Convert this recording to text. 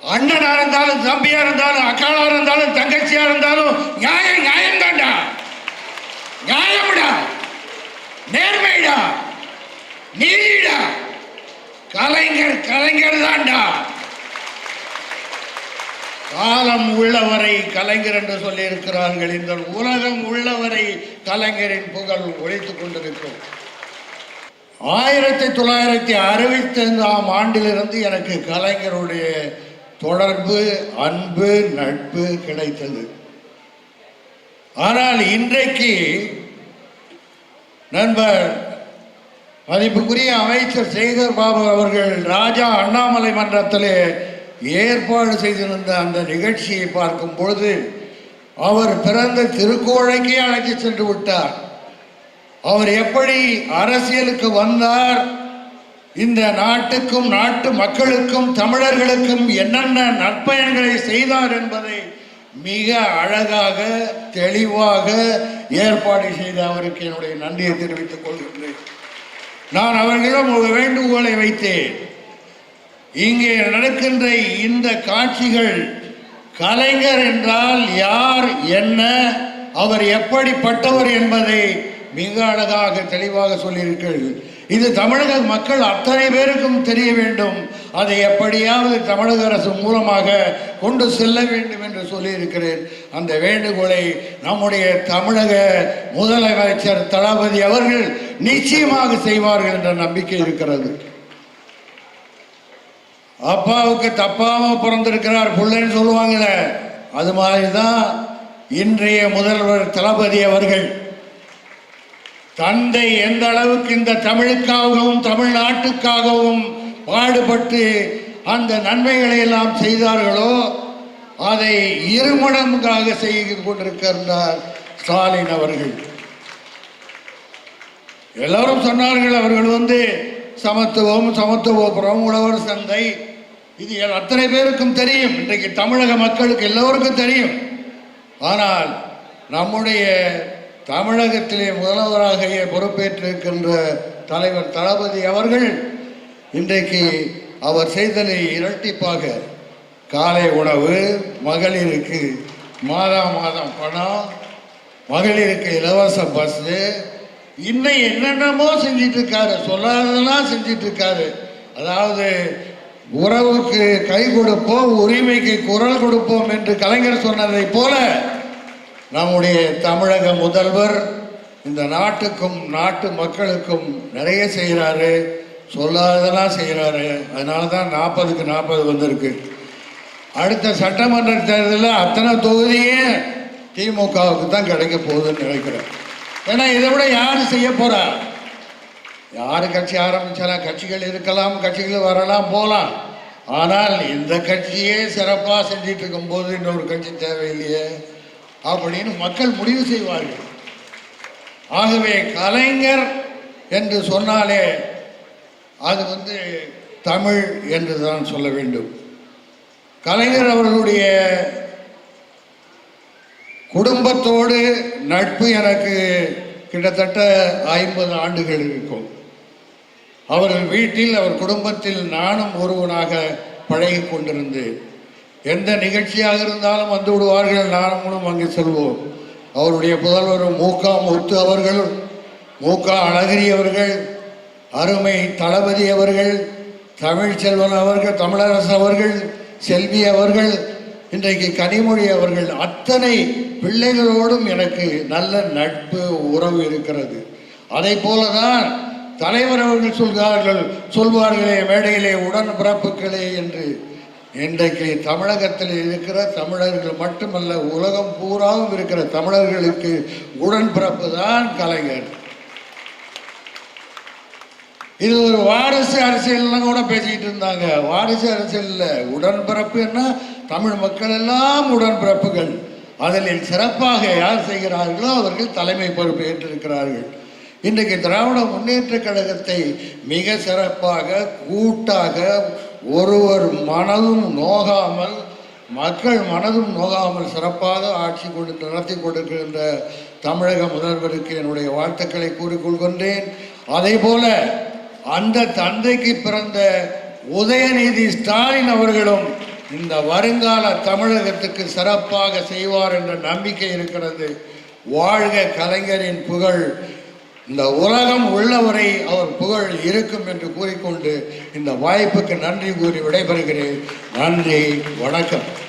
அண்ணனா இருந்தாலும் தம்பியா இருந்தாலும் அக்காளா இருந்தாலும் தங்கச்சியா இருந்தாலும் நியாயம் நியாயம் தான்டா, நியாயம்டா, நேர்மைடா, நீதிடா. கலைஞர் கலைஞர் தான்டா. காலம் உள்ளவரை கலைஞர் என்று சொல்லி இருக்கிறார்கள். இந்த உலகம் உள்ளவரை கலைஞரின் புகழ் ஒழித்துக் கொண்டிருக்கும். 1965 ஆண்டிலிருந்து எனக்கு கலைஞருடைய தொடர்பு, அன்பு, நட்பு கிடைத்தது. ஆனால் இன்றைக்கு நண்பர் மதிப்புக்குரிய அமைச்சர் சேகர் பாபு அவர்கள் ராஜா அண்ணாமலை மன்றத்திலே ஏற்பாடு செய்திருந்த அந்த நிகழ்ச்சியை பார்க்கும் பொழுது அவர் பிறந்த திருக்கோழைக்கே அழைத்து சென்று விட்டார். அவர் எப்படி அரசியலுக்கு வந்தார், இந்த நாட்டுக்கும் நாட்டு மக்களுக்கும் தமிழர்களுக்கும் என்னென்ன நற்பயன்களை செய்தார் என்பதை மிக அழகாக தெளிவாக ஏற்பாடு செய்த அவருக்கு என்னுடைய நன்றியை தெரிவித்துக் கொள்கின்றேன். நான் அவர்களிடம் ஒரு வேண்டுகோளை வைத்தேன். இங்கே நடக்கின்ற இந்த காட்சிகள் கலைஞர் என்றால் யார், என்ன, அவர் எப்படிப்பட்டவர் என்பதை மிக அழகாக தெளிவாக சொல்லியிருக்கிறது. இது தமிழக மக்கள் அத்தனை பேருக்கும் தெரிய வேண்டும். அதை எப்படியாவது தமிழக அரசு மூலமாக கொண்டு செல்ல வேண்டும் என்று சொல்லியிருக்கிறேன். அந்த வேண்டுகோளை நம்முடைய தமிழக முதலமைச்சர் தளபதி அவர்கள் நிச்சயமாக செய்வார்கள் என்ற நம்பிக்கை இருக்கிறது. அப்பாவுக்கு தப்பாம பிறந்திருக்கிறார் பிள்ளைன்னு சொல்லுவாங்களே, அது மாதிரிதான் இன்றைய முதல்வர் தளபதி அவர்கள் தந்தை எந்த அளவுக்கு இந்த தமிழுக்காகவும் தமிழ்நாட்டுக்காகவும் பாடுபட்டு அந்த நன்மைகளை எல்லாம் செய்தார்களோ அதை இருமடங்காக செய்து கொண்டிருக்கிறார் ஸ்டாலின் அவர்கள். எல்லாரும் சொன்னார்கள் அவர்கள் சமத்துவம், சமத்துவபுரம், உழவர் சந்தை, இது அத்தனை பேருக்கும் தெரியும். இன்றைக்கு தமிழக மக்களுக்கு எல்லோருக்கும் தெரியும். ஆனால் நம்முடைய தமிழகத்திலே முதல்வராக பொறுப்பேற்றிருக்கின்ற தலைவர் தளபதி அவர்கள் இன்றைக்கு அவர் செய்தலை இரட்டிப்பாக காலை உணவு, மகளிருக்கு மாதம் பணம், மகளிருக்கு இலவச பஸ்ஸு, இன்னும் என்னென்னமோ செஞ்சிட்டு இருக்காரு, சொல்லாததெல்லாம் செஞ்சிட்டு இருக்காரு. அதாவது உறவுக்கு கை கொடுப்போம், உரிமைக்கு குரல் கொடுப்போம் என்று கலைஞர் சொன்னதை போல நம்முடைய தமிழக முதல்வர் இந்த நாட்டுக்கும் நாட்டு மக்களுக்கும் நிறைய செய்கிறாரு, சொல்லாததெல்லாம் செய்கிறாரு. அதனால தான் 40க்கு 40 வந்திருக்கு. அடுத்த சட்டமன்ற தேர்தலில் அத்தனை தொகுதியே திமுகவுக்கு தான் கிடைக்க போகுதுன்னு நினைக்கிறேன். ஏன்னா இதை விட யார் செய்ய போறா? யார் கட்சி ஆரம்பிச்சாலும் கட்சிகள் இருக்கலாம், கட்சிகள் வரலாம் போகலாம். ஆனால் இந்த கட்சியே சிறப்பாக செஞ்சிட்டு இருக்கும் போது இன்னொரு கட்சி தேவையில்லையே அப்படின்னு மக்கள் முடிவு செய்வார்கள். ஆகவே கலைஞர் என்று சொன்னாலே அது தமிழ் என்று தான் சொல்ல வேண்டும். கலைஞர் அவர்களுடைய குடும்பத்தோடு நட்பு எனக்கு கிட்டத்தட்ட 50 ஆண்டுகள் இருக்கும். அவர்கள் வீட்டில், அவர் குடும்பத்தில் நானும் ஒருவனாக பழகி கொண்டிருந்தேன். எந்த நிகழ்ச்சியாக இருந்தாலும் வந்து விடுவார்கள், நானும் அங்கே செல்வோம். அவருடைய புதல்வர் மூகா முத்து அவர்கள், மூகா அழகிரி அவர்கள், அருமை தளபதி அவர்கள், தமிழ்ச்செல்வன் அவர்கள், தமிழரசு அவர்கள், செல்வி அவர்கள், இன்றைக்கு கனிமொழி அவர்கள், அத்தனை பிள்ளைகளோடும் எனக்கு நல்ல நட்பு உறவு இருக்கிறது. அதை போலதான் தலைவர் அவர்கள் சொல்வார்களே மேடையிலே உடன்பிறப்புகளே என்று. இன்றைக்கு தமிழகத்தில் இருக்கிற தமிழர்கள் மட்டுமல்ல, உலகம் பூராவும் இருக்கிற தமிழர்களுக்கு உடன்பிறப்பு தான் கலைஞர். இது ஒரு வாரிசு அரசியல் கூட பேசிக்கிட்டு இருந்தாங்க. வாரிசு அரசியல் இல்லை, உடன்பிறப்பு என்ன, தமிழ் மக்கள் எல்லாம் உடன்பிறப்புகள். அதில் சிறப்பாக யார் செய்கிறார்களோ அவர்கள் தலைமை பொறுப்பு ஏற்றிருக்கிறார்கள். இன்றைக்கு திராவிட முன்னேற்ற கழகத்தை மிக சிறப்பாக கூட்டாக ஒருவர் மனதும் நோகாமல், மக்கள் மனதும் நோகாமல் சிறப்பாக ஆட்சி நடத்தி கொண்டிருக்கின்ற தமிழக முதல்வருக்கு என்னுடைய வாழ்த்துக்களை கூறிக்கொள்கின்றேன். அதே போல அந்த தந்தைக்கு பிறந்த உதயநிதி ஸ்டாலின் அவர்களும் இந்த வருங்கால தமிழகத்துக்கு சிறப்பாக செய்வார் என்ற நம்பிக்கை இருக்கிறது. வாழ்க கலைஞரின் புகழ், இந்த உலகம் உள்ளவரை அவர் புகழ் இருக்கும் என்று கூறிக்கொண்டு இந்த வாய்ப்புக்கு நன்றி கூறி விடைபெறுகிறேன். நன்றி, வணக்கம்.